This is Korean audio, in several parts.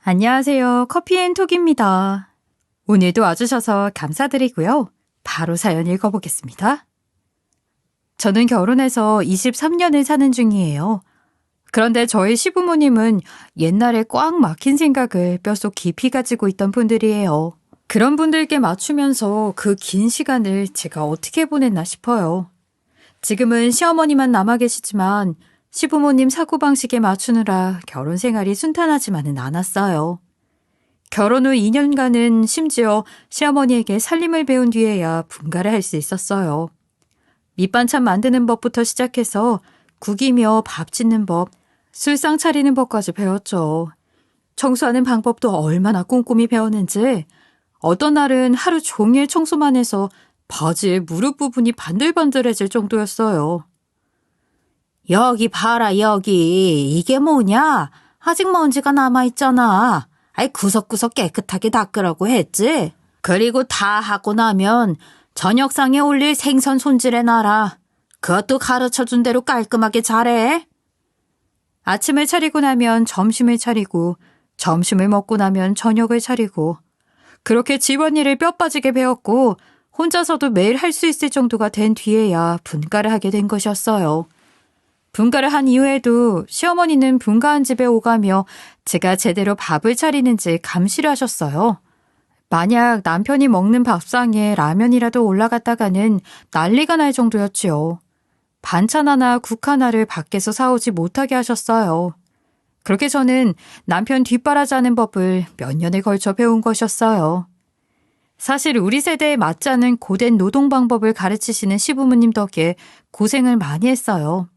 안녕하세요. 커피앤톡입니다. 오늘도 와주셔서 감사드리고요. 바로 사연 읽어보겠습니다. 저는 결혼해서 23년을 사는 중이에요. 그런데 저희 시부모님은 옛날에 꽉 막힌 생각을 뼛속 깊이 가지고 있던 분들이에요. 그런 분들께 맞추면서 그 긴 시간을 제가 어떻게 보냈나 싶어요. 지금은 시어머니만 남아 계시지만 시부모님 사고방식에 맞추느라 결혼 생활이 순탄하지만은 않았어요. 결혼 후 2년간은 심지어 시어머니에게 살림을 배운 뒤에야 분가를 할 수 있었어요. 밑반찬 만드는 법부터 시작해서 국이며 밥 짓는 법, 술상 차리는 법까지 배웠죠. 청소하는 방법도 얼마나 꼼꼼히 배웠는지 어떤 날은 하루 종일 청소만 해서 바지의 무릎 부분이 반들반들해질 정도였어요. 여기 봐라 여기 이게 뭐냐? 아직 먼지가 남아있잖아. 아이 구석구석 깨끗하게 닦으라고 했지. 그리고 다 하고 나면 저녁상에 올릴 생선 손질해놔라. 그것도 가르쳐준 대로 깔끔하게 잘해. 아침을 차리고 나면 점심을 차리고 점심을 먹고 나면 저녁을 차리고 그렇게 집안일을 뼈 빠지게 배웠고 혼자서도 매일 할 수 있을 정도가 된 뒤에야 분가를 하게 된 것이었어요. 분가를 한 이후에도 시어머니는 분가한 집에 오가며 제가 제대로 밥을 차리는지 감시를 하셨어요. 만약 남편이 먹는 밥상에 라면이라도 올라갔다가는 난리가 날 정도였지요. 반찬 하나, 국 하나를 밖에서 사오지 못하게 하셨어요. 그렇게 저는 남편 뒷바라지하는 법을 몇 년에 걸쳐 배운 것이었어요. 사실 우리 세대에 맞지 않은 고된 노동 방법을 가르치시는 시부모님 덕에 고생을 많이 했어요.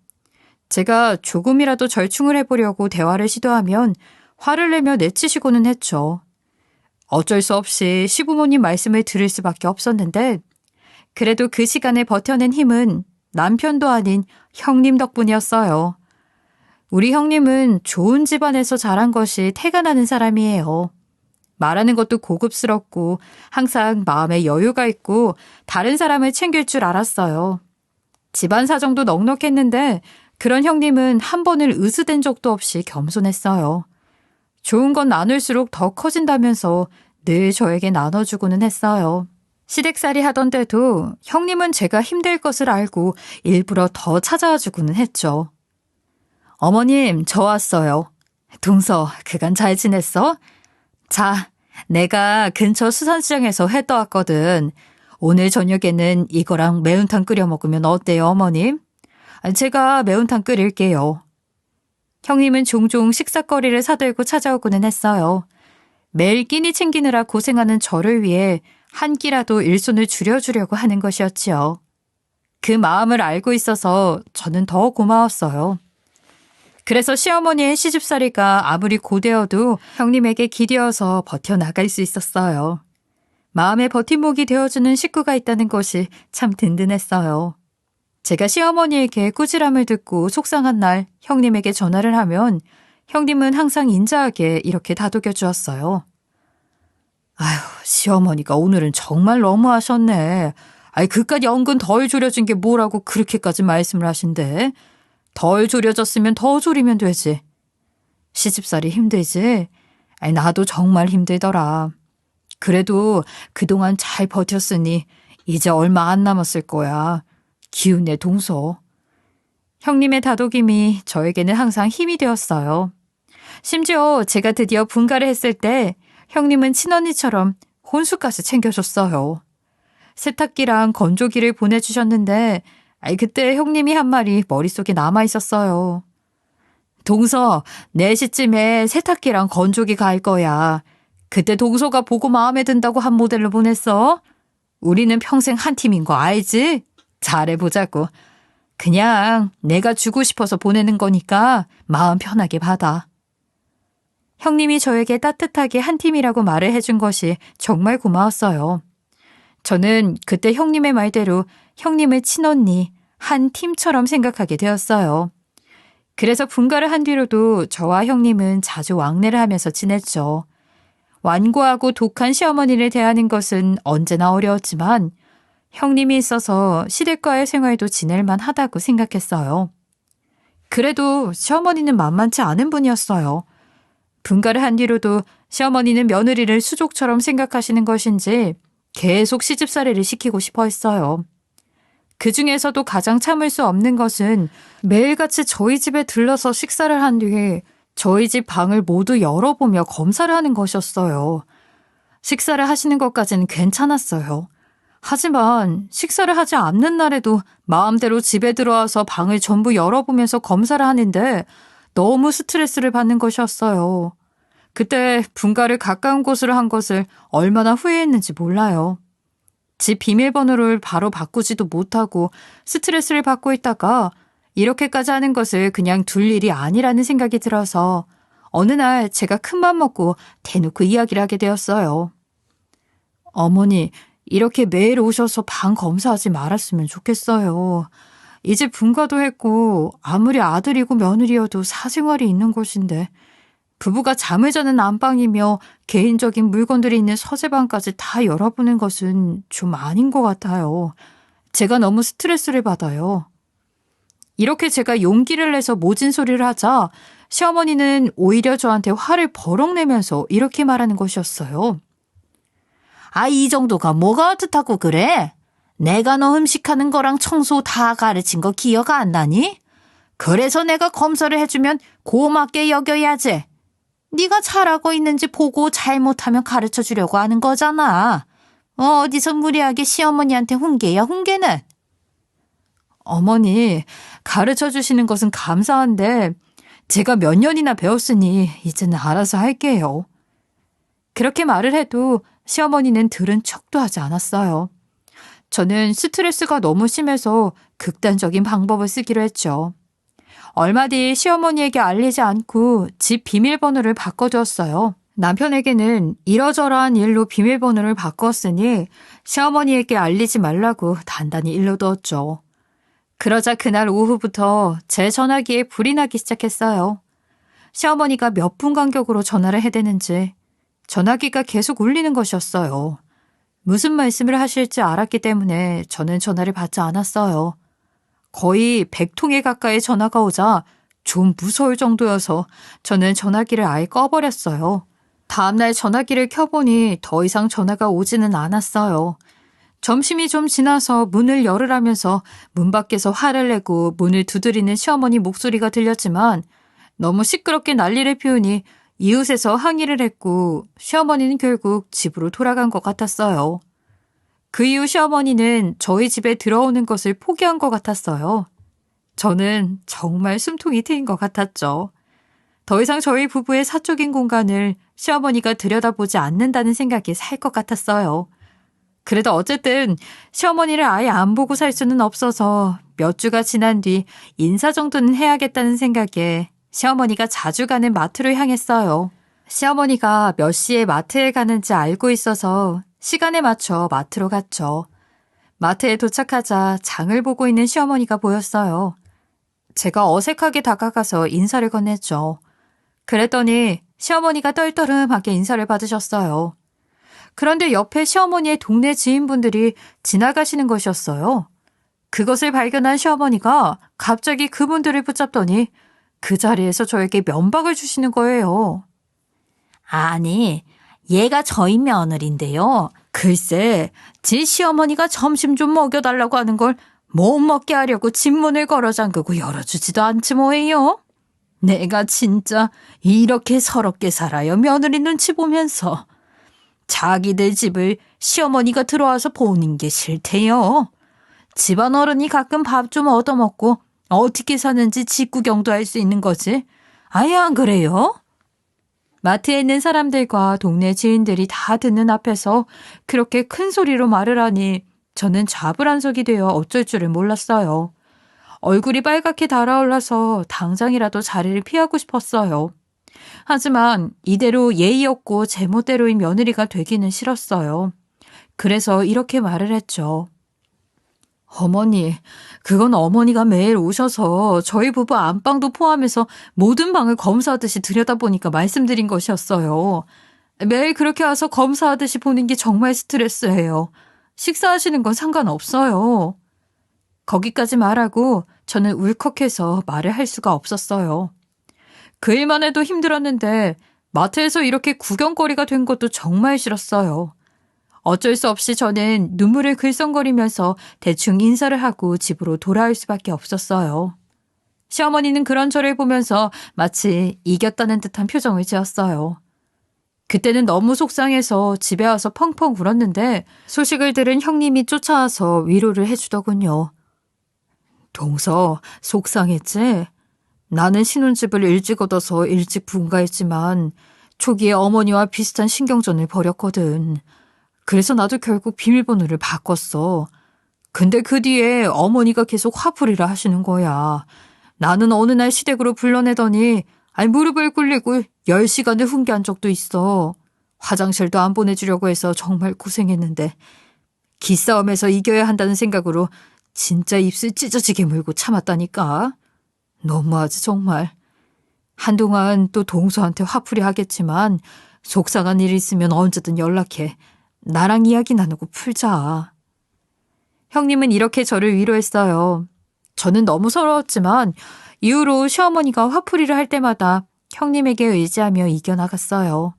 제가 조금이라도 절충을 해보려고 대화를 시도하면 화를 내며 내치시고는 했죠. 어쩔 수 없이 시부모님 말씀을 들을 수밖에 없었는데 그래도 그 시간에 버텨낸 힘은 남편도 아닌 형님 덕분이었어요. 우리 형님은 좋은 집안에서 자란 것이 태가 나는 사람이에요. 말하는 것도 고급스럽고 항상 마음에 여유가 있고 다른 사람을 챙길 줄 알았어요. 집안 사정도 넉넉했는데 그런 형님은 한 번을 으스댄 적도 없이 겸손했어요. 좋은 건 나눌수록 더 커진다면서 늘 저에게 나눠주고는 했어요. 시댁살이 하던 때도 형님은 제가 힘들 것을 알고 일부러 더 찾아와 주고는 했죠. 어머님, 저 왔어요. 동서, 그간 잘 지냈어? 자, 내가 근처 수산시장에서 회 떠왔거든. 오늘 저녁에는 이거랑 매운탕 끓여 먹으면 어때요, 어머님? 제가 매운탕 끓일게요. 형님은 종종 식사거리를 사들고 찾아오고는 했어요. 매일 끼니 챙기느라 고생하는 저를 위해 한 끼라도 일손을 줄여주려고 하는 것이었지요. 그 마음을 알고 있어서 저는 더 고마웠어요. 그래서 시어머니의 시집살이가 아무리 고되어도 형님에게 기대어서 버텨나갈 수 있었어요. 마음의 버팀목이 되어주는 식구가 있다는 것이 참 든든했어요. 제가 시어머니에게 꾸지람을 듣고 속상한 날 형님에게 전화를 하면 형님은 항상 인자하게 이렇게 다독여 주었어요. 아휴, 시어머니가 오늘은 정말 너무하셨네. 아이, 그깟 연근 덜 졸여준 게 뭐라고 그렇게까지 말씀을 하신대. 덜 졸여졌으면 더 졸이면 되지. 시집살이 힘들지? 아이, 나도 정말 힘들더라. 그래도 그동안 잘 버텼으니 이제 얼마 안 남았을 거야. 기운내 동서. 형님의 다독임이 저에게는 항상 힘이 되었어요. 심지어 제가 드디어 분가를 했을 때 형님은 친언니처럼 혼수까지 챙겨줬어요. 세탁기랑 건조기를 보내주셨는데 그때 형님이 한 말이 머릿속에 남아있었어요. 동서, 4시쯤에 세탁기랑 건조기 갈 거야. 그때 동서가 보고 마음에 든다고 한 모델로 보냈어. 우리는 평생 한 팀인 거 알지? 잘해보자고. 그냥 내가 주고 싶어서 보내는 거니까 마음 편하게 받아. 형님이 저에게 따뜻하게 한 팀이라고 말을 해준 것이 정말 고마웠어요. 저는 그때 형님의 말대로 형님을 친언니, 한 팀처럼 생각하게 되었어요. 그래서 분가를 한 뒤로도 저와 형님은 자주 왕래를 하면서 지냈죠. 완고하고 독한 시어머니를 대하는 것은 언제나 어려웠지만 형님이 있어서 시댁과의 생활도 지낼만 하다고 생각했어요. 그래도 시어머니는 만만치 않은 분이었어요. 분가를 한 뒤로도 시어머니는 며느리를 수족처럼 생각하시는 것인지 계속 시집살이를 시키고 싶어 했어요. 그 중에서도 가장 참을 수 없는 것은 매일같이 저희 집에 들러서 식사를 한 뒤에 저희 집 방을 모두 열어보며 검사를 하는 것이었어요. 식사를 하시는 것까지는 괜찮았어요. 하지만 식사를 하지 않는 날에도 마음대로 집에 들어와서 방을 전부 열어보면서 검사를 하는데 너무 스트레스를 받는 것이었어요. 그때 분가를 가까운 곳으로 한 것을 얼마나 후회했는지 몰라요. 집 비밀번호를 바로 바꾸지도 못하고 스트레스를 받고 있다가 이렇게까지 하는 것을 그냥 둘 일이 아니라는 생각이 들어서 어느 날 제가 큰맘 먹고 대놓고 이야기를 하게 되었어요. 어머니, 이렇게 매일 오셔서 방 검사하지 말았으면 좋겠어요. 이제 분가도 했고 아무리 아들이고 며느리여도 사생활이 있는 곳인데 부부가 잠을 자는 안방이며 개인적인 물건들이 있는 서재방까지 다 열어보는 것은 좀 아닌 것 같아요. 제가 너무 스트레스를 받아요. 이렇게 제가 용기를 내서 모진 소리를 하자 시어머니는 오히려 저한테 화를 버럭 내면서 이렇게 말하는 것이었어요. 아, 이 정도가 뭐가 어떻다고 그래? 내가 너 음식하는 거랑 청소 다 가르친 거 기억 안 나니? 그래서 내가 검사를 해주면 고맙게 여겨야지. 네가 잘하고 있는지 보고 잘못하면 가르쳐 주려고 하는 거잖아. 어디서 무리하게 시어머니한테 훈계야, 훈계는. 어머니, 가르쳐 주시는 것은 감사한데 제가 몇 년이나 배웠으니 이제는 알아서 할게요. 그렇게 말을 해도 시어머니는 들은 척도 하지 않았어요. 저는 스트레스가 너무 심해서 극단적인 방법을 쓰기로 했죠. 얼마 뒤 시어머니에게 알리지 않고 집 비밀번호를 바꿔두었어요. 남편에게는 이러저러한 일로 비밀번호를 바꿨으니 시어머니에게 알리지 말라고 단단히 일러두었죠. 그러자 그날 오후부터 제 전화기에 불이 나기 시작했어요. 시어머니가 몇 분 간격으로 전화를 해대는지 전화기가 계속 울리는 것이었어요. 무슨 말씀을 하실지 알았기 때문에 저는 전화를 받지 않았어요. 거의 100통에 가까이 전화가 오자 좀 무서울 정도여서 저는 전화기를 아예 꺼버렸어요. 다음날 전화기를 켜보니 더 이상 전화가 오지는 않았어요. 점심이 좀 지나서 문을 열으라면서 문 밖에서 화를 내고 문을 두드리는 시어머니 목소리가 들렸지만 너무 시끄럽게 난리를 피우니 이웃에서 항의를 했고 시어머니는 결국 집으로 돌아간 것 같았어요. 그 이후 시어머니는 저희 집에 들어오는 것을 포기한 것 같았어요. 저는 정말 숨통이 트인 것 같았죠. 더 이상 저희 부부의 사적인 공간을 시어머니가 들여다보지 않는다는 생각이 살 것 같았어요. 그래도 어쨌든 시어머니를 아예 안 보고 살 수는 없어서 몇 주가 지난 뒤 인사 정도는 해야겠다는 생각에 시어머니가 자주 가는 마트로 향했어요. 시어머니가 몇 시에 마트에 가는지 알고 있어서 시간에 맞춰 마트로 갔죠. 마트에 도착하자 장을 보고 있는 시어머니가 보였어요. 제가 어색하게 다가가서 인사를 건넸죠. 그랬더니 시어머니가 떨떠름하게 인사를 받으셨어요. 그런데 옆에 시어머니의 동네 지인분들이 지나가시는 것이었어요. 그것을 발견한 시어머니가 갑자기 그분들을 붙잡더니 그 자리에서 저에게 면박을 주시는 거예요. 아니, 얘가 저희 며느리인데요. 글쎄, 제 시어머니가 점심 좀 먹여달라고 하는 걸 못 먹게 하려고 집문을 걸어 잠그고 열어주지도 않지 뭐예요. 내가 진짜 이렇게 서럽게 살아요. 며느리 눈치 보면서. 자기들 집을 시어머니가 들어와서 보는 게 싫대요. 집안 어른이 가끔 밥 좀 얻어먹고 어떻게 사는지 집 구경도 할 수 있는 거지. 아예 안 그래요? 마트에 있는 사람들과 동네 지인들이 다 듣는 앞에서 그렇게 큰 소리로 말을 하니 저는 좌불안석이 되어 어쩔 줄을 몰랐어요. 얼굴이 빨갛게 달아올라서 당장이라도 자리를 피하고 싶었어요. 하지만 이대로 예의 없고 제멋대로인 며느리가 되기는 싫었어요. 그래서 이렇게 말을 했죠. 어머니, 그건 어머니가 매일 오셔서 저희 부부 안방도 포함해서 모든 방을 검사하듯이 들여다보니까 말씀드린 것이었어요. 매일 그렇게 와서 검사하듯이 보는 게 정말 스트레스예요. 식사하시는 건 상관없어요. 거기까지 말하고 저는 울컥해서 말을 할 수가 없었어요. 그 일만 해도 힘들었는데 마트에서 이렇게 구경거리가 된 것도 정말 싫었어요. 어쩔 수 없이 저는 눈물을 글썽거리면서 대충 인사를 하고 집으로 돌아올 수밖에 없었어요. 시어머니는 그런 저를 보면서 마치 이겼다는 듯한 표정을 지었어요. 그때는 너무 속상해서 집에 와서 펑펑 울었는데 소식을 들은 형님이 쫓아와서 위로를 해주더군요. 동서, 속상했지? 나는 신혼집을 일찍 얻어서 일찍 분가했지만 초기에 어머니와 비슷한 신경전을 벌였거든. 그래서 나도 결국 비밀번호를 바꿨어. 근데 그 뒤에 어머니가 계속 화풀이를 하시는 거야. 나는 어느 날 시댁으로 불러내더니 무릎을 꿇리고 10시간을 훈계한 적도 있어. 화장실도 안 보내주려고 해서 정말 고생했는데 기싸움에서 이겨야 한다는 생각으로 진짜 입술 찢어지게 물고 참았다니까. 너무하지 정말. 한동안 또 동서한테 화풀이 하겠지만 속상한 일 있으면 언제든 연락해. 나랑 이야기 나누고 풀자. 형님은 이렇게 저를 위로했어요. 저는 너무 서러웠지만 이후로 시어머니가 화풀이를 할 때마다 형님에게 의지하며 이겨나갔어요.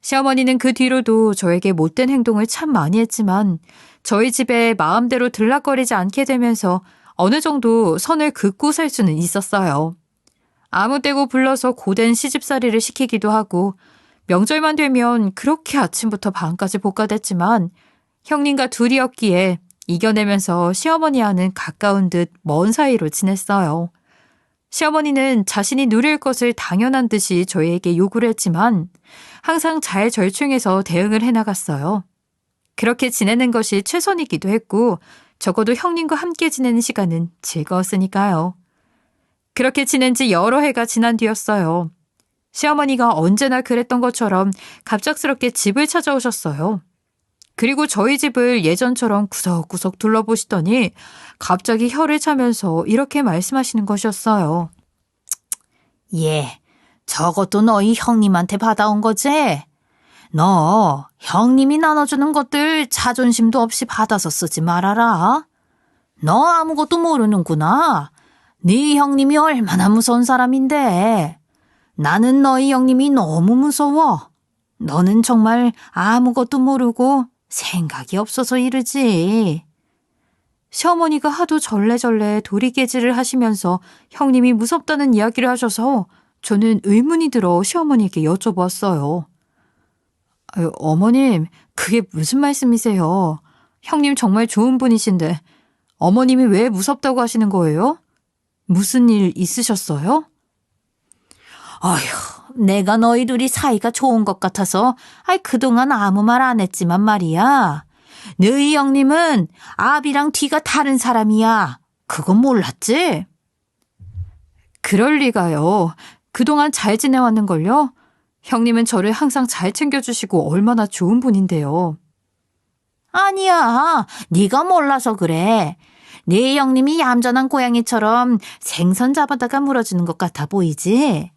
시어머니는 그 뒤로도 저에게 못된 행동을 참 많이 했지만 저희 집에 마음대로 들락거리지 않게 되면서 어느 정도 선을 긋고 살 수는 있었어요. 아무 때고 불러서 고된 시집살이를 시키기도 하고 명절만 되면 그렇게 아침부터 밤까지 볶아댔지만 형님과 둘이었기에 이겨내면서 시어머니와는 가까운 듯 먼 사이로 지냈어요. 시어머니는 자신이 누릴 것을 당연한 듯이 저희에게 요구를 했지만 항상 잘 절충해서 대응을 해나갔어요. 그렇게 지내는 것이 최선이기도 했고 적어도 형님과 함께 지내는 시간은 즐거웠으니까요. 그렇게 지낸 지 여러 해가 지난 뒤였어요. 시어머니가 언제나 그랬던 것처럼 갑작스럽게 집을 찾아오셨어요. 그리고 저희 집을 예전처럼 구석구석 둘러보시더니 갑자기 혀를 차면서 이렇게 말씀하시는 것이었어요. 예, 저것도 너희 형님한테 받아온 거지? 너 형님이 나눠주는 것들 자존심도 없이 받아서 쓰지 말아라. 너 아무것도 모르는구나. 네 형님이 얼마나 무서운 사람인데. 나는 너희 형님이 너무 무서워. 너는 정말 아무것도 모르고 생각이 없어서 이러지. 시어머니가 하도 절레절레 도리깨질을 하시면서 형님이 무섭다는 이야기를 하셔서 저는 의문이 들어 시어머니에게 여쭤보았어요. 어머님, 그게 무슨 말씀이세요? 형님 정말 좋은 분이신데 어머님이 왜 무섭다고 하시는 거예요? 무슨 일 있으셨어요? 어휴, 내가 너희 둘이 사이가 좋은 것 같아서 그동안 아무 말 안 했지만 말이야. 너희 형님은 앞이랑 뒤가 다른 사람이야. 그건 몰랐지? 그럴 리가요. 그동안 잘 지내왔는걸요? 형님은 저를 항상 잘 챙겨주시고 얼마나 좋은 분인데요. 아니야, 네가 몰라서 그래. 네 형님이 얌전한 고양이처럼 생선 잡아다가 물어주는 것 같아 보이지?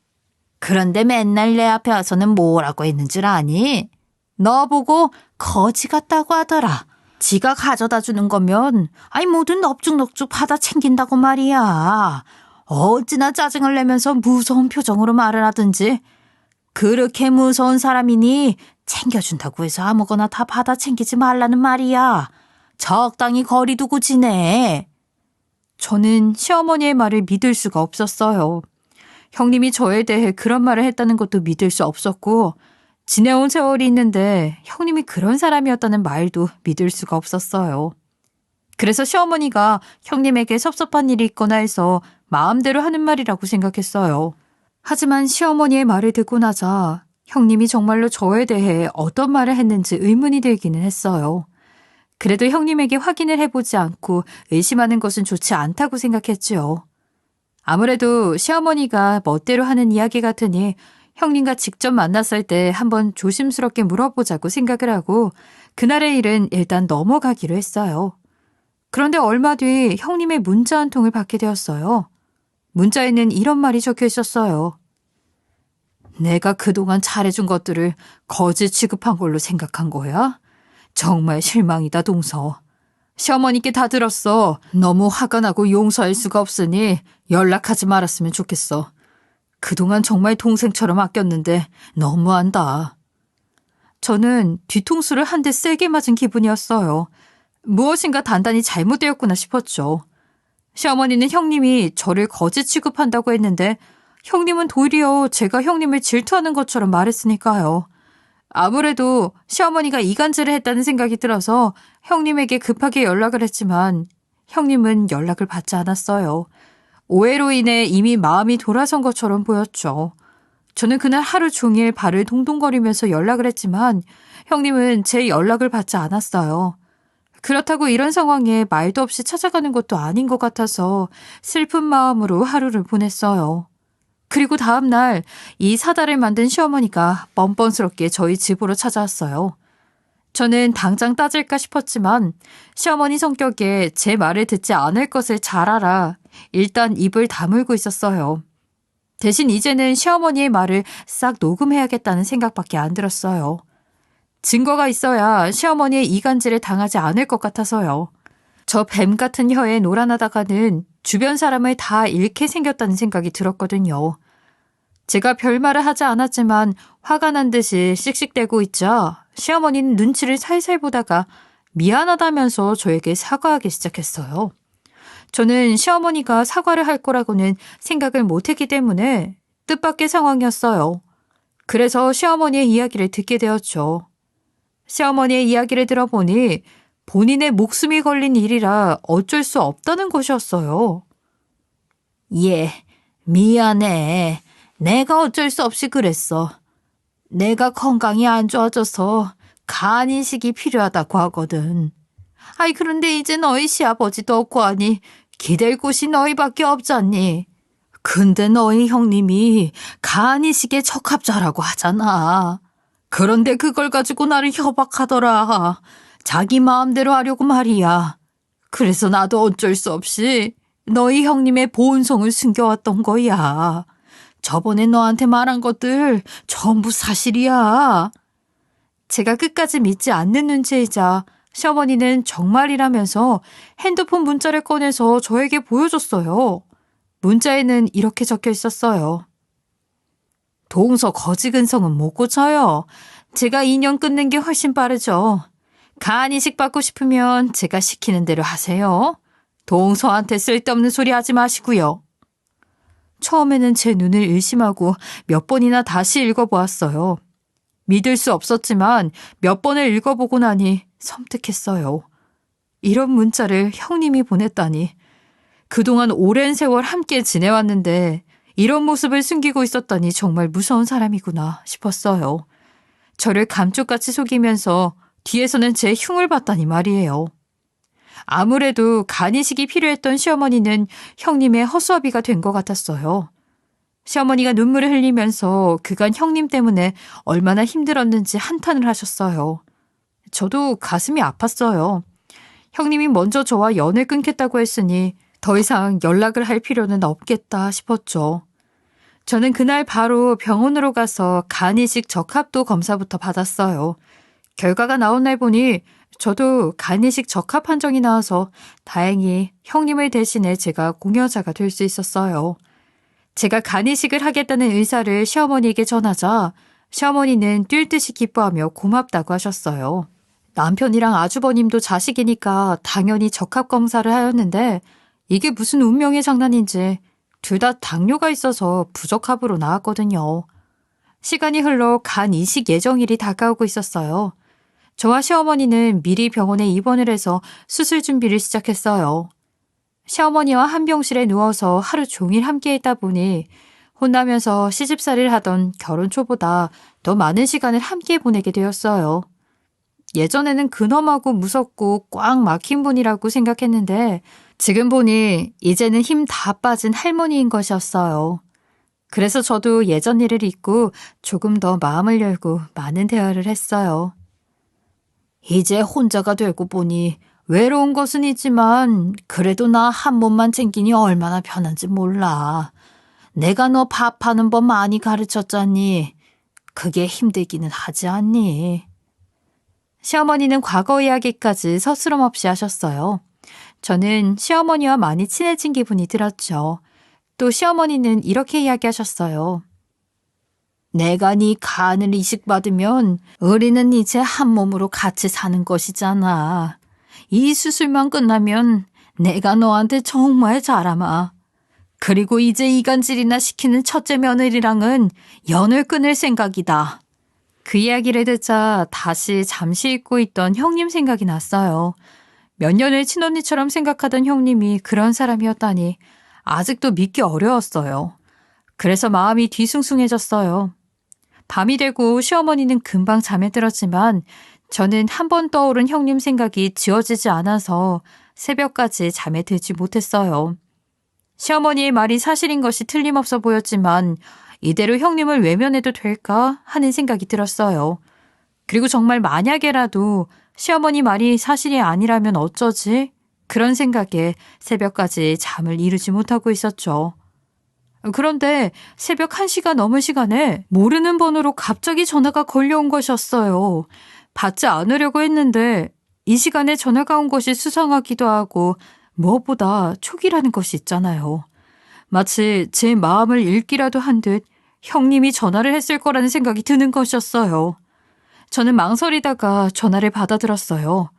그런데 맨날 내 앞에 와서는 뭐라고 했는 줄 아니? 너 보고 거지 같다고 하더라. 지가 가져다 주는 거면 뭐든 넙죽넙죽 받아 챙긴다고 말이야. 어찌나 짜증을 내면서 무서운 표정으로 말을 하든지. 그렇게 무서운 사람이니 챙겨준다고 해서 아무거나 다 받아 챙기지 말라는 말이야. 적당히 거리 두고 지내. 저는 시어머니의 말을 믿을 수가 없었어요. 형님이 저에 대해 그런 말을 했다는 것도 믿을 수 없었고 지내온 세월이 있는데 형님이 그런 사람이었다는 말도 믿을 수가 없었어요. 그래서 시어머니가 형님에게 섭섭한 일이 있거나 해서 마음대로 하는 말이라고 생각했어요. 하지만 시어머니의 말을 듣고 나자 형님이 정말로 저에 대해 어떤 말을 했는지 의문이 들기는 했어요. 그래도 형님에게 확인을 해보지 않고 의심하는 것은 좋지 않다고 생각했지요. 아무래도 시어머니가 멋대로 하는 이야기 같으니 형님과 직접 만났을 때 한번 조심스럽게 물어보자고 생각을 하고 그날의 일은 일단 넘어가기로 했어요. 그런데 얼마 뒤 형님의 문자 한 통을 받게 되었어요. 문자에는 이런 말이 적혀 있었어요. 내가 그동안 잘해준 것들을 거지 취급한 걸로 생각한 거야? 정말 실망이다, 동서. 시어머니께 다 들었어. 너무 화가 나고 용서할 수가 없으니 연락하지 말았으면 좋겠어. 그동안 정말 동생처럼 아꼈는데 너무한다. 저는 뒤통수를 한 대 세게 맞은 기분이었어요. 무엇인가 단단히 잘못되었구나 싶었죠. 시어머니는 형님이 저를 거지 취급한다고 했는데 형님은 도리어 제가 형님을 질투하는 것처럼 말했으니까요. 아무래도 시어머니가 이간질을 했다는 생각이 들어서 형님에게 급하게 연락을 했지만 형님은 연락을 받지 않았어요. 오해로 인해 이미 마음이 돌아선 것처럼 보였죠. 저는 그날 하루 종일 발을 동동거리면서 연락을 했지만 형님은 제 연락을 받지 않았어요. 그렇다고 이런 상황에 말도 없이 찾아가는 것도 아닌 것 같아서 슬픈 마음으로 하루를 보냈어요. 그리고 다음 날 이 사달을 만든 시어머니가 뻔뻔스럽게 저희 집으로 찾아왔어요. 저는 당장 따질까 싶었지만 시어머니 성격에 제 말을 듣지 않을 것을 잘 알아 일단 입을 다물고 있었어요. 대신 이제는 시어머니의 말을 싹 녹음해야겠다는 생각밖에 안 들었어요. 증거가 있어야 시어머니의 이간질을 당하지 않을 것 같아서요. 저 뱀 같은 혀에 놀아나다가는 주변 사람을 다 잃게 생겼다는 생각이 들었거든요. 제가 별말을 하지 않았지만 화가 난 듯이 씩씩대고 있자 시어머니는 눈치를 살살 보다가 미안하다면서 저에게 사과하기 시작했어요. 저는 시어머니가 사과를 할 거라고는 생각을 못했기 때문에 뜻밖의 상황이었어요. 그래서 시어머니의 이야기를 듣게 되었죠. 시어머니의 이야기를 들어보니 본인의 목숨이 걸린 일이라 어쩔 수 없다는 것이었어요. 예, 미안해. 내가 어쩔 수 없이 그랬어. 내가 건강이 안 좋아져서 간 이식이 필요하다고 하거든. 아이, 그런데 이제 너희 시아버지도 없고 하니 기댈 곳이 너희밖에 없잖니. 근데 너희 형님이 간 이식에 적합자라고 하잖아. 그런데 그걸 가지고 나를 협박하더라. 자기 마음대로 하려고 말이야. 그래서 나도 어쩔 수 없이 너희 형님의 보온성을 숨겨왔던 거야. 저번에 너한테 말한 것들 전부 사실이야. 제가 끝까지 믿지 않는 눈치이자 시어머니는 정말이라면서 핸드폰 문자를 꺼내서 저에게 보여줬어요. 문자에는 이렇게 적혀 있었어요. 동서 거지 근성은 못 고쳐요. 제가 2년 끊는 게 훨씬 빠르죠. 간 이식 받고 싶으면 제가 시키는 대로 하세요. 동서한테 쓸데없는 소리 하지 마시고요. 처음에는 제 눈을 의심하고 몇 번이나 다시 읽어보았어요. 믿을 수 없었지만 몇 번을 읽어보고 나니 섬뜩했어요. 이런 문자를 형님이 보냈다니. 그동안 오랜 세월 함께 지내왔는데 이런 모습을 숨기고 있었다니 정말 무서운 사람이구나 싶었어요. 저를 감쪽같이 속이면서 뒤에서는 제 흉을 봤다니 말이에요. 아무래도 간이식이 필요했던 시어머니는 형님의 허수아비가 된 것 같았어요. 시어머니가 눈물을 흘리면서 그간 형님 때문에 얼마나 힘들었는지 한탄을 하셨어요. 저도 가슴이 아팠어요. 형님이 먼저 저와 연을 끊겠다고 했으니 더 이상 연락을 할 필요는 없겠다 싶었죠. 저는 그날 바로 병원으로 가서 간이식 적합도 검사부터 받았어요. 결과가 나온 날 보니 저도 간이식 적합 판정이 나와서 다행히 형님을 대신해 제가 공여자가 될 수 있었어요. 제가 간이식을 하겠다는 의사를 시어머니에게 전하자 시어머니는 뛸 듯이 기뻐하며 고맙다고 하셨어요. 남편이랑 아주버님도 자식이니까 당연히 적합 검사를 하였는데 이게 무슨 운명의 장난인지 둘 다 당뇨가 있어서 부적합으로 나왔거든요. 시간이 흘러 간 이식 예정일이 다가오고 있었어요. 저와 시어머니는 미리 병원에 입원을 해서 수술 준비를 시작했어요. 시어머니와 한 병실에 누워서 하루 종일 함께 있다 보니 혼나면서 시집살이를 하던 결혼 초보다 더 많은 시간을 함께 보내게 되었어요. 예전에는 근엄하고 무섭고 꽉 막힌 분이라고 생각했는데 지금 보니 이제는 힘 다 빠진 할머니인 것이었어요. 그래서 저도 예전 일을 잊고 조금 더 마음을 열고 많은 대화를 했어요. 이제 혼자가 되고 보니 외로운 것은 있지만 그래도 나 한 몸만 챙기니 얼마나 편한지 몰라. 내가 너 밥하는 법 많이 가르쳤잖니. 그게 힘들기는 하지 않니? 시어머니는 과거 이야기까지 서스럼 없이 하셨어요. 저는 시어머니와 많이 친해진 기분이 들었죠. 또 시어머니는 이렇게 이야기하셨어요. 내가 네 간을 이식받으면 우리는 이제 한 몸으로 같이 사는 것이잖아. 이 수술만 끝나면 내가 너한테 정말 잘아마. 그리고 이제 이간질이나 시키는 첫째 며느리랑은 연을 끊을 생각이다. 그 이야기를 듣자 다시 잠시 잊고 있던 형님 생각이 났어요. 몇 년을 친언니처럼 생각하던 형님이 그런 사람이었다니 아직도 믿기 어려웠어요. 그래서 마음이 뒤숭숭해졌어요. 밤이 되고 시어머니는 금방 잠에 들었지만 저는 한 번 떠오른 형님 생각이 지워지지 않아서 새벽까지 잠에 들지 못했어요. 시어머니의 말이 사실인 것이 틀림없어 보였지만 이대로 형님을 외면해도 될까 하는 생각이 들었어요. 그리고 정말 만약에라도 시어머니 말이 사실이 아니라면 어쩌지? 그런 생각에 새벽까지 잠을 이루지 못하고 있었죠. 그런데 새벽 1시가 넘은 시간에 모르는 번호로 갑자기 전화가 걸려온 것이었어요. 받지 않으려고 했는데 이 시간에 전화가 온 것이 수상하기도 하고 무엇보다 촉이라는 것이 있잖아요. 마치 제 마음을 읽기라도 한 듯 형님이 전화를 했을 거라는 생각이 드는 것이었어요. 저는 망설이다가 전화를 받아들었어요.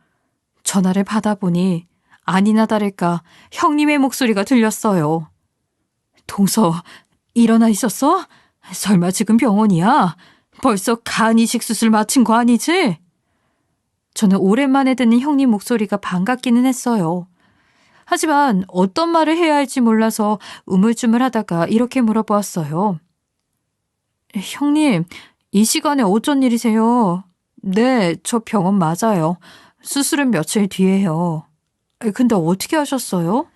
전화를 받아보니 아니나 다를까 형님의 목소리가 들렸어요. 동서, 일어나 있었어? 설마 지금 병원이야? 벌써 간 이식 수술 마친 거 아니지? 저는 오랜만에 듣는 형님 목소리가 반갑기는 했어요. 하지만 어떤 말을 해야 할지 몰라서 우물쭈물하다가 이렇게 물어보았어요. 형님, 이 시간에 어쩐 일이세요? 네, 저 병원 맞아요. 수술은 며칠 뒤에요. 근데 어떻게 하셨어요?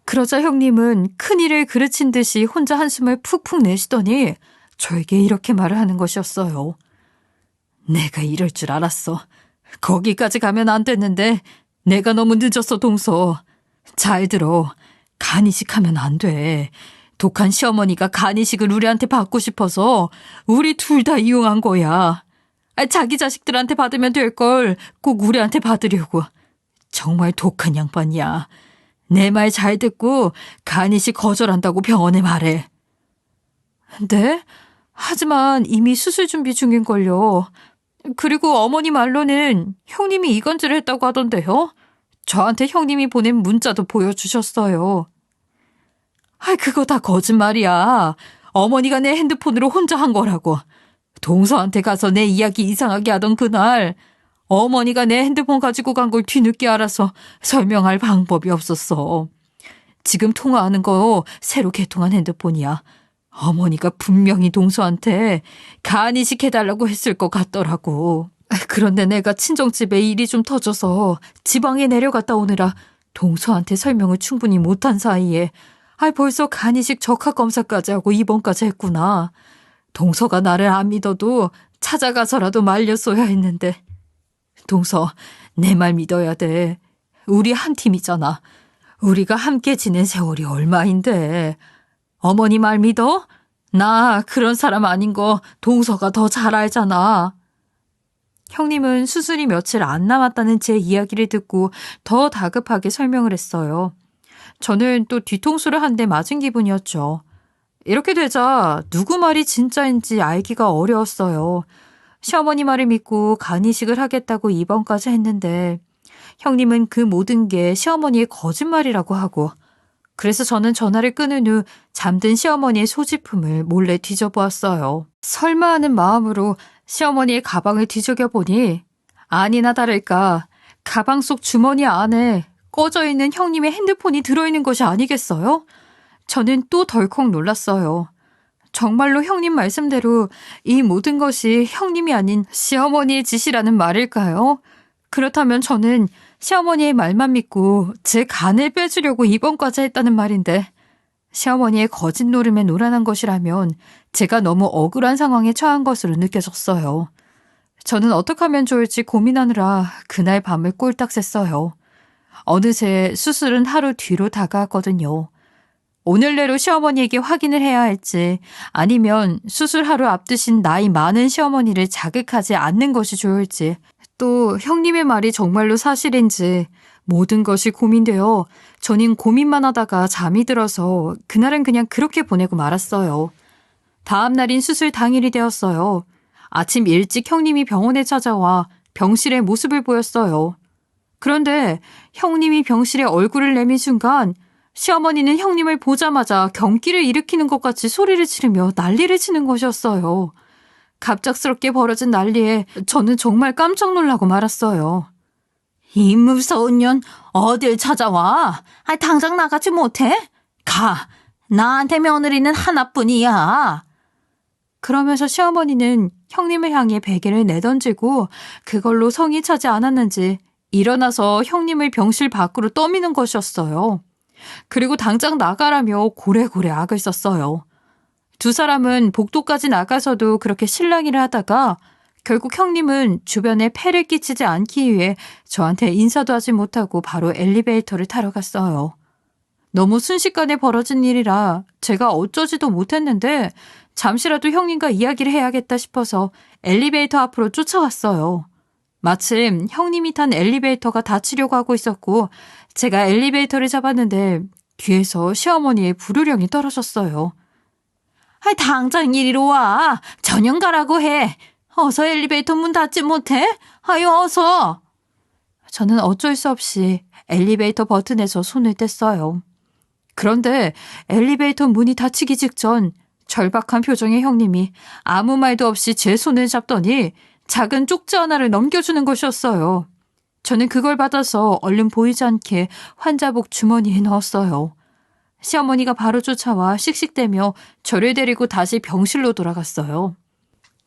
그러자 형님은 큰일을 그르친 듯이 혼자 한숨을 푹푹 내쉬더니 저에게 이렇게 말을 하는 것이었어요. 내가 이럴 줄 알았어. 거기까지 가면 안 됐는데 내가 너무 늦었어, 동서. 잘 들어. 간 이식하면 안 돼. 독한 시어머니가 간 이식을 우리한테 받고 싶어서 우리 둘 다 이용한 거야. 자기 자식들한테 받으면 될 걸 꼭 우리한테 받으려고. 정말 독한 양반이야. 내 말 잘 듣고 간 이식 거절한다고 병원에 말해. 네? 하지만 이미 수술 준비 중인걸요. 그리고 어머니 말로는 형님이 이간질을 했다고 하던데요. 저한테 형님이 보낸 문자도 보여주셨어요. 그거 다 거짓말이야. 어머니가 내 핸드폰으로 혼자 한 거라고. 동서한테 가서 내 이야기 이상하게 하던 그날 어머니가 내 핸드폰 가지고 간 걸 뒤늦게 알아서 설명할 방법이 없었어. 지금 통화하는 거 새로 개통한 핸드폰이야. 어머니가 분명히 동서한테 간 이식해달라고 했을 것 같더라고. 그런데 내가 친정집에 일이 좀 터져서 지방에 내려갔다 오느라 동서한테 설명을 충분히 못한 사이에 벌써 간 이식 적합검사까지 하고 입원까지 했구나. 동서가 나를 안 믿어도 찾아가서라도 말렸어야 했는데. 동서, 내 말 믿어야 돼. 우리 한 팀이잖아. 우리가 함께 지낸 세월이 얼마인데. 어머니 말 믿어? 나 그런 사람 아닌 거 동서가 더 잘 알잖아. 형님은 수술이 며칠 안 남았다는 제 이야기를 듣고 더 다급하게 설명을 했어요. 저는 또 뒤통수를 한 대 맞은 기분이었죠. 이렇게 되자 누구 말이 진짜인지 알기가 어려웠어요. 시어머니 말을 믿고 간 이식을 하겠다고 입원까지 했는데 형님은 그 모든 게 시어머니의 거짓말이라고 하고, 그래서 저는 전화를 끊은 후 잠든 시어머니의 소지품을 몰래 뒤져보았어요. 설마 하는 마음으로 시어머니의 가방을 뒤적여보니 아니나 다를까 가방 속 주머니 안에 꺼져 있는 형님의 핸드폰이 들어있는 것이 아니겠어요? 저는 또 덜컥 놀랐어요. 정말로 형님 말씀대로 이 모든 것이 형님이 아닌 시어머니의 짓이라는 말일까요? 그렇다면 저는 시어머니의 말만 믿고 제 간을 빼주려고 입원까지 했다는 말인데, 시어머니의 거짓 노름에 노란한 것이라면 제가 너무 억울한 상황에 처한 것으로 느껴졌어요. 저는 어떻게 하면 좋을지 고민하느라 그날 밤을 꼴딱 샜어요. 어느새 수술은 하루 뒤로 다가왔거든요. 오늘 내로 시어머니에게 확인을 해야 할지 아니면 수술 하루 앞두신 나이 많은 시어머니를 자극하지 않는 것이 좋을지, 또 형님의 말이 정말로 사실인지 모든 것이 고민되어 저는 고민만 하다가 잠이 들어서 그날은 그냥 그렇게 보내고 말았어요. 다음 날인 수술 당일이 되었어요. 아침 일찍 형님이 병원에 찾아와 병실의 모습을 보였어요. 그런데 형님이 병실에 얼굴을 내민 순간 시어머니는 형님을 보자마자 경기를 일으키는 것 같이 소리를 지르며 난리를 치는 것이었어요. 갑작스럽게 벌어진 난리에 저는 정말 깜짝 놀라고 말았어요. 이 무서운 년 어딜 찾아와? 당장 나가지 못해? 가. 나한테 며느리는 하나뿐이야. 그러면서 시어머니는 형님을 향해 베개를 내던지고 그걸로 성이 차지 않았는지 일어나서 형님을 병실 밖으로 떠미는 것이었어요. 그리고 당장 나가라며 고래고래 악을 썼어요. 두 사람은 복도까지 나가서도 그렇게 실랑이를 하다가 결국 형님은 주변에 폐를 끼치지 않기 위해 저한테 인사도 하지 못하고 바로 엘리베이터를 타러 갔어요. 너무 순식간에 벌어진 일이라 제가 어쩌지도 못했는데 잠시라도 형님과 이야기를 해야겠다 싶어서 엘리베이터 앞으로 쫓아왔어요. 마침 형님이 탄 엘리베이터가 닫히려고 하고 있었고 제가 엘리베이터를 잡았는데 뒤에서 시어머니의 부르령이 떨어졌어요. 당장 이리로 와. 전용 가라고 해. 어서 엘리베이터 문 닫지 못해? 어서. 저는 어쩔 수 없이 엘리베이터 버튼에서 손을 뗐어요. 그런데 엘리베이터 문이 닫히기 직전 절박한 표정의 형님이 아무 말도 없이 제 손을 잡더니 작은 쪽지 하나를 넘겨주는 것이었어요. 저는 그걸 받아서 얼른 보이지 않게 환자복 주머니에 넣었어요. 시어머니가 바로 쫓아와 씩씩대며 저를 데리고 다시 병실로 돌아갔어요.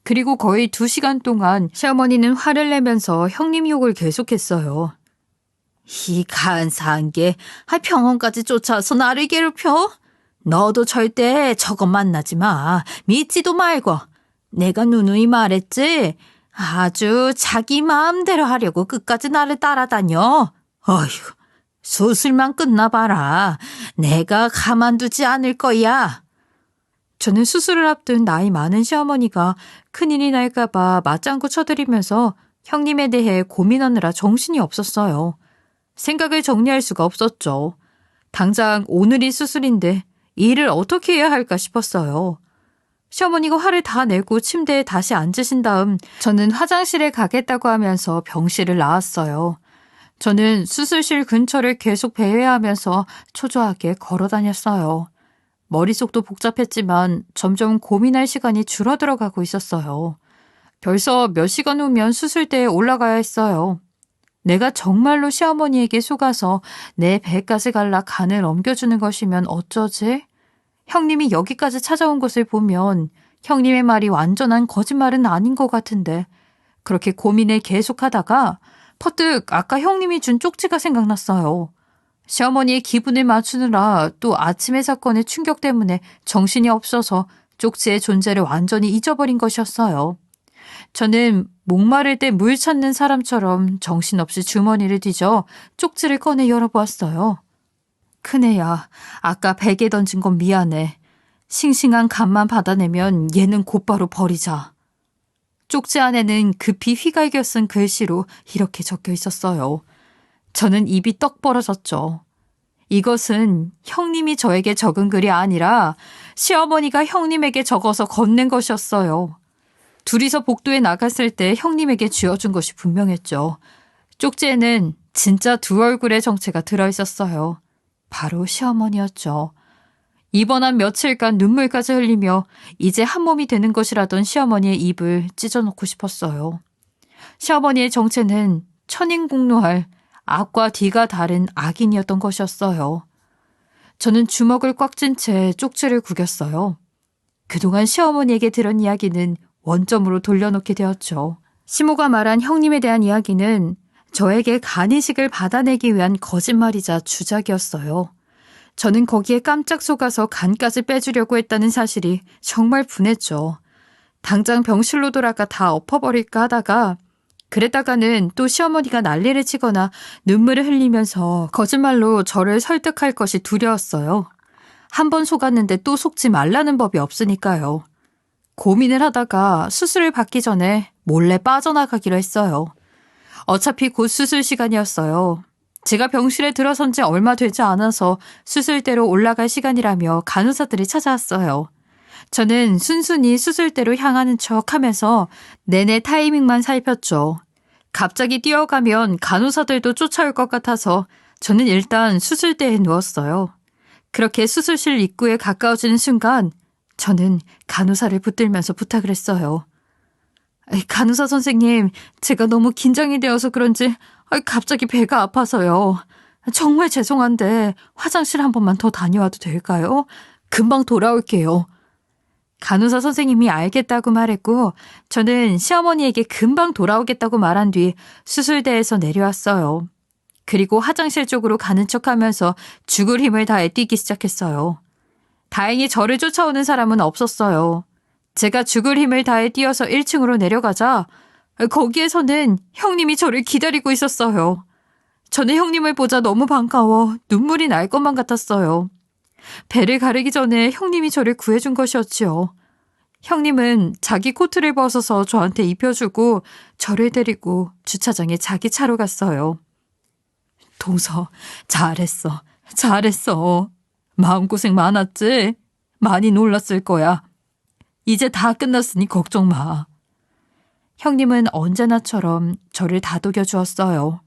그리고 거의 2시간 동안 시어머니는 화를 내면서 형님 욕을 계속했어요. 이 간사한 게 병원까지 쫓아와서 나를 괴롭혀? 너도 절대 저거 만나지 마. 믿지도 말고. 내가 누누이 말했지? 아주 자기 마음대로 하려고 끝까지 나를 따라다녀. 어휴, 수술만 끝나봐라. 내가 가만두지 않을 거야. 저는 수술을 앞둔 나이 많은 시어머니가 큰일이 날까봐 맞장구 쳐드리면서 형님에 대해 고민하느라 정신이 없었어요. 생각을 정리할 수가 없었죠. 당장 오늘이 수술인데 이 일을 어떻게 해야 할까 싶었어요. 시어머니가 화를 다 내고 침대에 다시 앉으신 다음 저는 화장실에 가겠다고 하면서 병실을 나왔어요. 저는 수술실 근처를 계속 배회하면서 초조하게 걸어 다녔어요. 머릿속도 복잡했지만 점점 고민할 시간이 줄어들어가고 있었어요. 벌써 몇 시간 후면 수술대에 올라가야 했어요. 내가 정말로 시어머니에게 속아서 내 배까지 갈라 간을 옮겨주는 것이면 어쩌지? 형님이 여기까지 찾아온 것을 보면 형님의 말이 완전한 거짓말은 아닌 것 같은데 그렇게 고민을 계속하다가 퍼뜩 아까 형님이 준 쪽지가 생각났어요. 시어머니의 기분을 맞추느라 또 아침의 사건의 충격 때문에 정신이 없어서 쪽지의 존재를 완전히 잊어버린 것이었어요. 저는 목마를 때 물 찾는 사람처럼 정신없이 주머니를 뒤져 쪽지를 꺼내 열어보았어요. 큰애야, 아까 베개 던진 건 미안해. 싱싱한 간만 받아내면 얘는 곧바로 버리자. 쪽지 안에는 급히 휘갈겨 쓴 글씨로 이렇게 적혀 있었어요. 저는 입이 떡 벌어졌죠. 이것은 형님이 저에게 적은 글이 아니라 시어머니가 형님에게 적어서 건넨 것이었어요. 둘이서 복도에 나갔을 때 형님에게 쥐어준 것이 분명했죠. 쪽지에는 진짜 두 얼굴의 정체가 들어있었어요. 바로 시어머니였죠. 입원한 며칠간 눈물까지 흘리며 이제 한 몸이 되는 것이라던 시어머니의 입을 찢어놓고 싶었어요. 시어머니의 정체는 천인공노할 앞과 뒤가 다른 악인이었던 것이었어요. 저는 주먹을 꽉 쥔 채 쪽지를 구겼어요. 그동안 시어머니에게 들은 이야기는 원점으로 돌려놓게 되었죠. 시모가 말한 형님에 대한 이야기는 저에게 간이식을 받아내기 위한 거짓말이자 주작이었어요. 저는 거기에 깜짝 속아서 간까지 빼주려고 했다는 사실이 정말 분했죠. 당장 병실로 돌아가 다 엎어버릴까 하다가 그랬다가는 또 시어머니가 난리를 치거나 눈물을 흘리면서 거짓말로 저를 설득할 것이 두려웠어요. 한 번 속았는데 또 속지 말라는 법이 없으니까요. 고민을 하다가 수술을 받기 전에 몰래 빠져나가기로 했어요. 어차피 곧 수술 시간이었어요. 제가 병실에 들어선 지 얼마 되지 않아서 수술대로 올라갈 시간이라며 간호사들이 찾아왔어요. 저는 순순히 수술대로 향하는 척 하면서 내내 타이밍만 살폈죠. 갑자기 뛰어가면 간호사들도 쫓아올 것 같아서 저는 일단 수술대에 누웠어요. 그렇게 수술실 입구에 가까워지는 순간 저는 간호사를 붙들면서 부탁을 했어요. 간호사 선생님, 제가 너무 긴장이 되어서 그런지 갑자기 배가 아파서요. 정말 죄송한데 화장실 한 번만 더 다녀와도 될까요? 금방 돌아올게요. 간호사 선생님이 알겠다고 말했고 저는 시어머니에게 금방 돌아오겠다고 말한 뒤 수술대에서 내려왔어요. 그리고 화장실 쪽으로 가는 척하면서 죽을 힘을 다해 뛰기 시작했어요. 다행히 저를 쫓아오는 사람은 없었어요. 제가 죽을 힘을 다해 뛰어서 1층으로 내려가자 거기에서는 형님이 저를 기다리고 있었어요. 저는 형님을 보자 너무 반가워 눈물이 날 것만 같았어요. 배를 가르기 전에 형님이 저를 구해준 것이었지요. 형님은 자기 코트를 벗어서 저한테 입혀주고 저를 데리고 주차장에 자기 차로 갔어요. 동서, 잘했어. 잘했어. 마음고생 많았지? 많이 놀랐을 거야. 이제 다 끝났으니 걱정 마. 형님은 언제나처럼 저를 다독여 주었어요.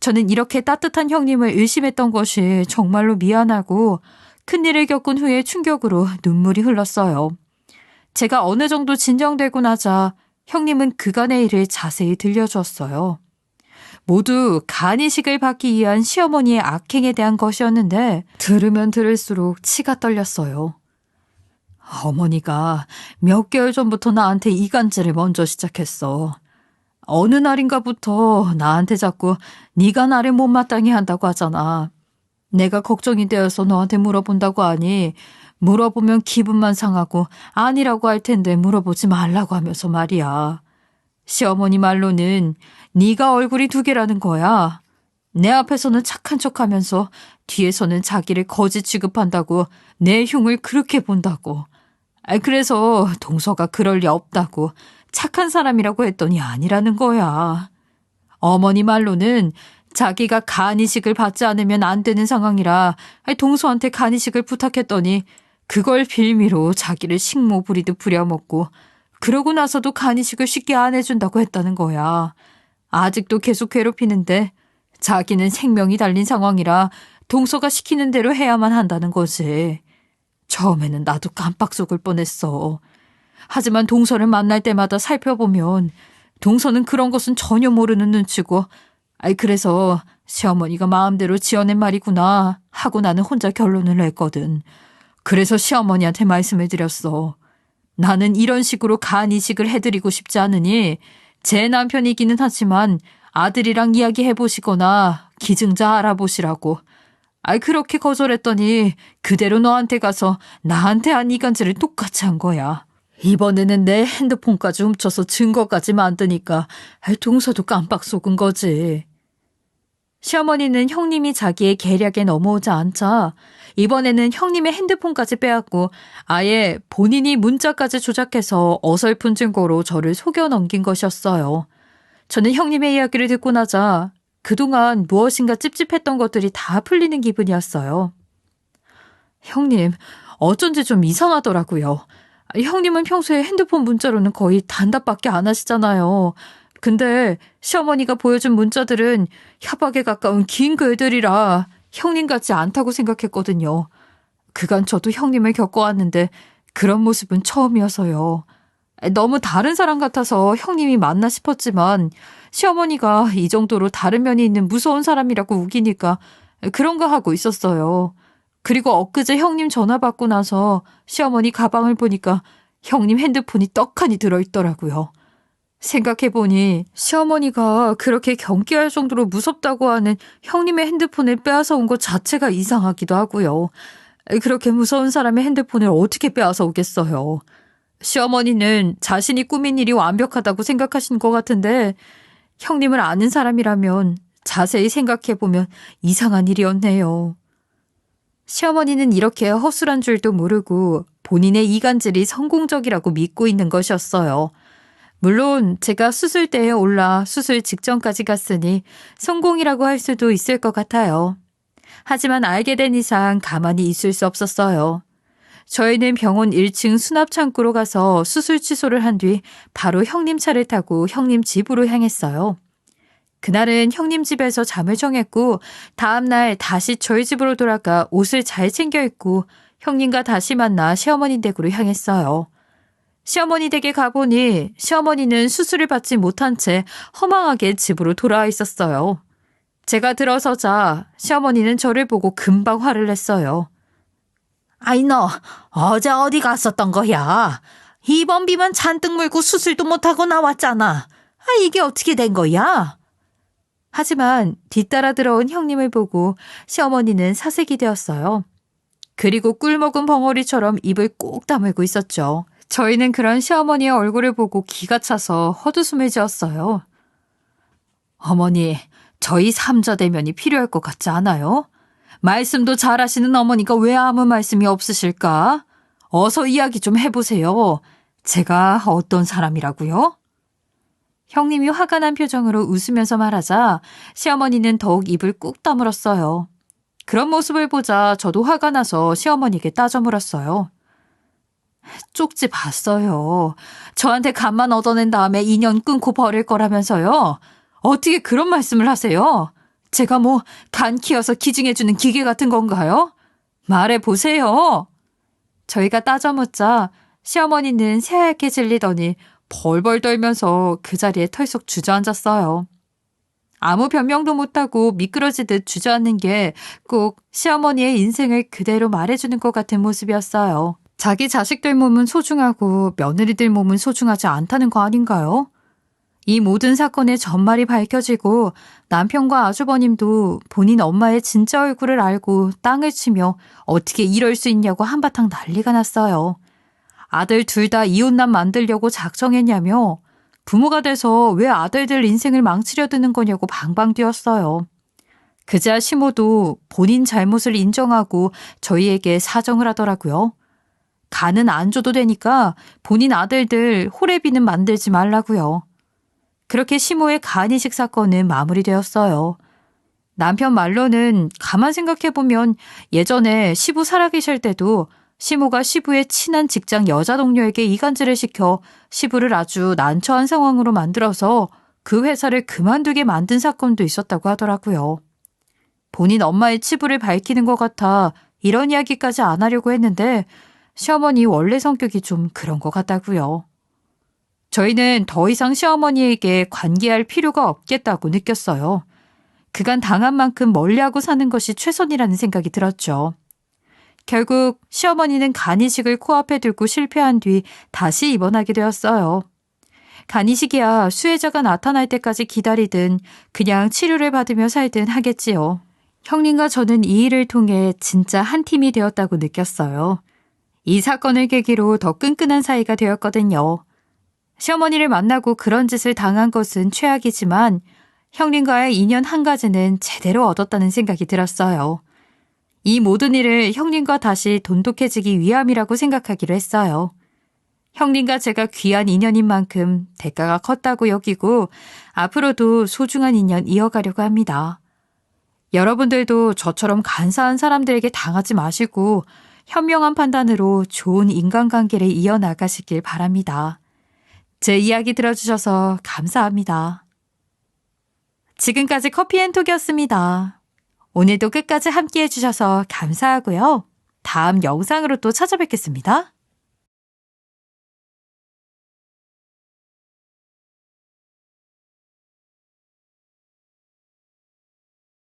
저는 이렇게 따뜻한 형님을 의심했던 것이 정말로 미안하고 큰일을 겪은 후에 충격으로 눈물이 흘렀어요. 제가 어느 정도 진정되고 나자 형님은 그간의 일을 자세히 들려주었어요. 모두 간이식을 받기 위한 시어머니의 악행에 대한 것이었는데 들으면 들을수록 치가 떨렸어요. 어머니가 몇 개월 전부터 나한테 이간질을 먼저 시작했어. 어느 날인가부터 나한테 자꾸 네가 나를 못마땅해 한다고 하잖아. 내가 걱정이 되어서 너한테 물어본다고 하니 물어보면 기분만 상하고 아니라고 할 텐데 물어보지 말라고 하면서 말이야. 시어머니 말로는 네가 얼굴이 두 개라는 거야. 내 앞에서는 착한 척하면서 뒤에서는 자기를 거지 취급한다고 내 흉을 그렇게 본다고. 그래서 동서가 그럴 리 없다고 착한 사람이라고 했더니 아니라는 거야. 어머니 말로는 자기가 간이식을 받지 않으면 안 되는 상황이라 동서한테 간이식을 부탁했더니 그걸 빌미로 자기를 식모 부리듯 부려먹고 그러고 나서도 간이식을 쉽게 안 해준다고 했다는 거야. 아직도 계속 괴롭히는데 자기는 생명이 달린 상황이라 동서가 시키는 대로 해야만 한다는 거지. 처음에는 나도 깜빡 속을 뻔했어. 하지만 동서를 만날 때마다 살펴보면 동서는 그런 것은 전혀 모르는 눈치고 그래서 시어머니가 마음대로 지어낸 말이구나 하고 나는 혼자 결론을 냈거든. 그래서 시어머니한테 말씀을 드렸어. 나는 이런 식으로 간이식을 해드리고 싶지 않으니 제 남편이기는 하지만 아들이랑 이야기해보시거나 기증자 알아보시라고. 그렇게 거절했더니 그대로 너한테 가서 나한테 한 이간질을 똑같이 한 거야. 이번에는 내 핸드폰까지 훔쳐서 증거까지 만드니까 동서도 깜빡 속은 거지. 시어머니는 형님이 자기의 계략에 넘어오지 않자 이번에는 형님의 핸드폰까지 빼앗고 아예 본인이 문자까지 조작해서 어설픈 증거로 저를 속여 넘긴 것이었어요. 저는 형님의 이야기를 듣고 나자 그동안 무엇인가 찝찝했던 것들이 다 풀리는 기분이었어요. 형님, 어쩐지 좀 이상하더라고요. 형님은 평소에 핸드폰 문자로는 거의 단답밖에 안 하시잖아요. 근데 시어머니가 보여준 문자들은 협박에 가까운 긴 글들이라 형님 같지 않다고 생각했거든요. 그간 저도 형님을 겪어왔는데 그런 모습은 처음이어서요. 너무 다른 사람 같아서 형님이 맞나 싶었지만 시어머니가 이 정도로 다른 면이 있는 무서운 사람이라고 우기니까 그런가 하고 있었어요. 그리고 엊그제 형님 전화 받고 나서 시어머니 가방을 보니까 형님 핸드폰이 떡하니 들어있더라고요. 생각해보니 시어머니가 그렇게 경계할 정도로 무섭다고 하는 형님의 핸드폰을 빼앗아 온 것 자체가 이상하기도 하고요. 그렇게 무서운 사람의 핸드폰을 어떻게 빼앗아 오겠어요. 시어머니는 자신이 꾸민 일이 완벽하다고 생각하신 것 같은데 형님을 아는 사람이라면 자세히 생각해보면 이상한 일이었네요. 시어머니는 이렇게 허술한 줄도 모르고 본인의 이간질이 성공적이라고 믿고 있는 것이었어요. 물론 제가 수술대에 올라 수술 직전까지 갔으니 성공이라고 할 수도 있을 것 같아요. 하지만 알게 된 이상 가만히 있을 수 없었어요. 저희는 병원 1층 수납 창고로 가서 수술 취소를 한 뒤 바로 형님 차를 타고 형님 집으로 향했어요. 그날은 형님 집에서 잠을 정했고 다음날 다시 저희 집으로 돌아가 옷을 잘 챙겨 입고 형님과 다시 만나 시어머니 댁으로 향했어요. 시어머니 댁에 가보니 시어머니는 수술을 받지 못한 채 허망하게 집으로 돌아와 있었어요. 제가 들어서자 시어머니는 저를 보고 금방 화를 냈어요. 아이 너 어제 어디 갔었던 거야? 입원비만 잔뜩 물고 수술도 못하고 나왔잖아. 아 이게 어떻게 된 거야? 하지만 뒤따라 들어온 형님을 보고 시어머니는 사색이 되었어요. 그리고 꿀먹은 벙어리처럼 입을 꼭 다물고 있었죠. 저희는 그런 시어머니의 얼굴을 보고 기가 차서 헛웃음을 지었어요. 어머니, 저희 삼자 대면이 필요할 것 같지 않아요? 말씀도 잘하시는 어머니가 왜 아무 말씀이 없으실까? 어서 이야기 좀 해보세요. 제가 어떤 사람이라고요? 형님이 화가 난 표정으로 웃으면서 말하자 시어머니는 더욱 입을 꾹 다물었어요. 그런 모습을 보자 저도 화가 나서 시어머니에게 따져 물었어요. 쪽지 봤어요. 저한테 간만 얻어낸 다음에 인연 끊고 버릴 거라면서요. 어떻게 그런 말씀을 하세요? 제가 뭐 간 키워서 기증해주는 기계 같은 건가요? 말해보세요. 저희가 따져 묻자 시어머니는 새하얗게 질리더니 벌벌 떨면서 그 자리에 털썩 주저앉았어요. 아무 변명도 못하고 미끄러지듯 주저앉는 게 꼭 시어머니의 인생을 그대로 말해주는 것 같은 모습이었어요. 자기 자식들 몸은 소중하고 며느리들 몸은 소중하지 않다는 거 아닌가요? 이 모든 사건의 전말이 밝혀지고 남편과 아주버님도 본인 엄마의 진짜 얼굴을 알고 땅을 치며 어떻게 이럴 수 있냐고 한바탕 난리가 났어요. 아들 둘 다 이혼남 만들려고 작정했냐며 부모가 돼서 왜 아들들 인생을 망치려 드는 거냐고 방방 뛰었어요. 그제야 시모도 본인 잘못을 인정하고 저희에게 사정을 하더라고요. 간은 안 줘도 되니까 본인 아들들 호래비는 만들지 말라고요. 그렇게 시모의 간이식 사건은 마무리되었어요. 남편 말로는 가만 생각해보면 예전에 시부 살아계실 때도 시모가 시부의 친한 직장 여자 동료에게 이간질을 시켜 시부를 아주 난처한 상황으로 만들어서 그 회사를 그만두게 만든 사건도 있었다고 하더라고요. 본인 엄마의 치부를 밝히는 것 같아 이런 이야기까지 안 하려고 했는데 시어머니 원래 성격이 좀 그런 것 같다고요. 저희는 더 이상 시어머니에게 관계할 필요가 없겠다고 느꼈어요. 그간 당한 만큼 멀리하고 사는 것이 최선이라는 생각이 들었죠. 결국 시어머니는 간이식을 코앞에 두고 실패한 뒤 다시 입원하게 되었어요. 간이식이야 수혜자가 나타날 때까지 기다리든 그냥 치료를 받으며 살든 하겠지요. 형님과 저는 이 일을 통해 진짜 한 팀이 되었다고 느꼈어요. 이 사건을 계기로 더 끈끈한 사이가 되었거든요. 시어머니를 만나고 그런 짓을 당한 것은 최악이지만 형님과의 인연 한 가지는 제대로 얻었다는 생각이 들었어요. 이 모든 일을 형님과 다시 돈독해지기 위함이라고 생각하기로 했어요. 형님과 제가 귀한 인연인 만큼 대가가 컸다고 여기고 앞으로도 소중한 인연 이어가려고 합니다. 여러분들도 저처럼 간사한 사람들에게 당하지 마시고 현명한 판단으로 좋은 인간관계를 이어나가시길 바랍니다. 제 이야기 들어주셔서 감사합니다. 지금까지 커피앤톡이었습니다. 오늘도 끝까지 함께 해주셔서 감사하고요. 다음 영상으로 또 찾아뵙겠습니다.